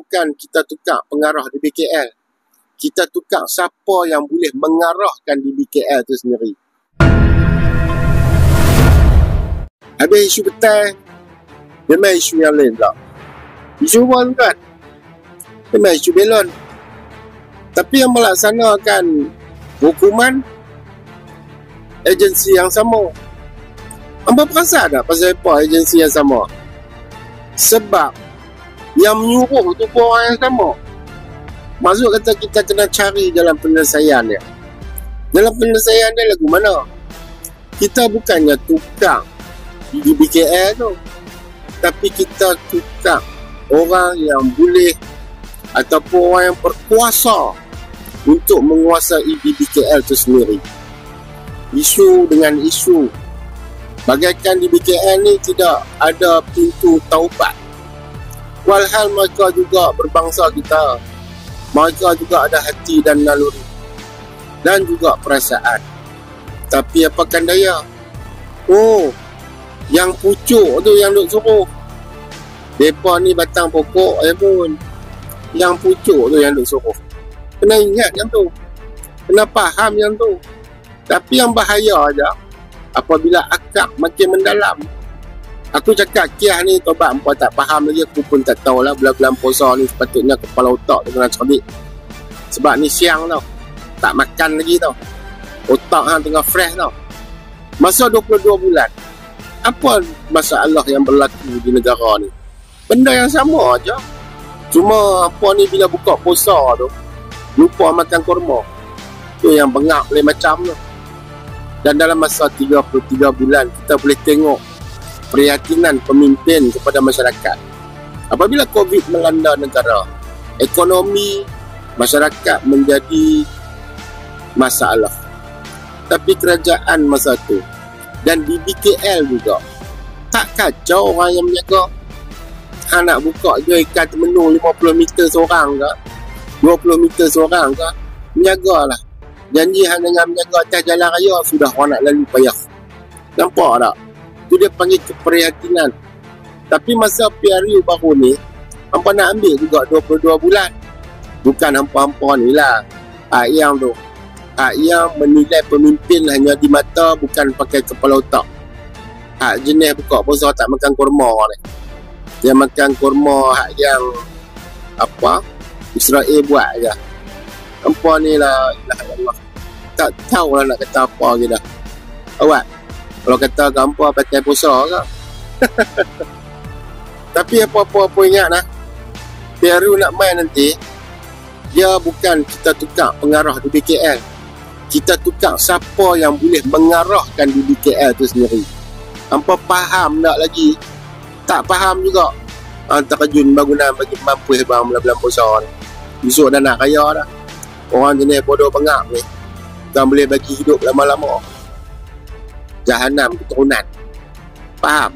bukan kita tukar pengarah di BKL. Kita tukar siapa yang boleh mengarahkan di BKL tu sendiri. Habis isu betul, memang isu yang lain pula. Isu apa kan? Memang isu belon. Tapi yang melaksanakan hukuman agensi yang sama. Anda perasan tak pasal apa agensi yang sama? Sebab yang menyuruh tu pun orang yang sama. Maksud kata kita kena cari dalam penyelesaian dia. Dalam penyelesaian dia lagu mana? Kita bukannya tukar di BKL tu, tapi kita tukar orang yang boleh ataupun orang yang berkuasa untuk menguasai di BKL tu sendiri. Isu dengan isu, bagaikan di BKL ni tidak ada pintu taubat. Walhal mereka juga berbangsa kita, mereka juga ada hati dan naluri dan juga perasaan. Tapi apakan daya, yang pucuk tu yang duk suruh. Mereka ni batang pokok pun, yang pucuk tu yang duk suruh. Kena ingat yang tu, kena faham yang tu. Tapi yang bahaya aja apabila akak makin mendalam. Aku cakap Kiah ni tobat hampa tak faham lagi, aku pun tak tahulah. Bulan-bulan puasa ni sepatutnya kepala otak tu kena cerdik. Sebab ni siang tau, tak makan lagi tau, otak hang tengah fresh tau. Masa 22 bulan, apa masalah yang berlaku di negara ni? Benda yang sama aja. Cuma apa ni bila buka puasa tu lupa makan kurma. Tu yang bengap lain macam tu. Dan dalam masa 33 bulan kita boleh tengok perhatian pemimpin kepada masyarakat. Apabila COVID melanda negara, ekonomi masyarakat menjadi masalah. Tapi kerajaan masa tu dan di BKL juga tak kacau orang yang menjaga. Hang nak buka je ikan temenu 50 meter seorang ke, 20 meter seorang ke, menjagalah. Janji hang dengan menjaga atas jalan raya, sudah orang nak lalu payah. Nampak tak? Tu dia panggil keprihatinan. Tapi masa PRU baru ni, hampa nak ambil juga 22 bulan. Bukan hampa-hampa ni lah yang tu, yang menilai pemimpin hanya di mata, bukan pakai kepala otak. Jenis buka puasa tak makan kurma ni. Dia makan kurma yang apa Israel buat je. Hampa ni lah, Allah, tak tahu lah nak kata apa lagi dah. Awak kalau kata hampa pakai puasa ke? Tapi apa-apa ingat lah, PRU nak main nanti, dia bukan kita tukar pengarah di BKL. Kita tukar siapa yang boleh mengarahkan di BKL tu sendiri. Hampa faham tak lagi? Tak faham juga. Terjun bangunan bagi mampu bang bulan-bulan puasa ni. Besok dah nak raya dah. Orang jenis bodoh pengap ni tak boleh bagi hidup lama-lama. Jahanam keturunan. Faham?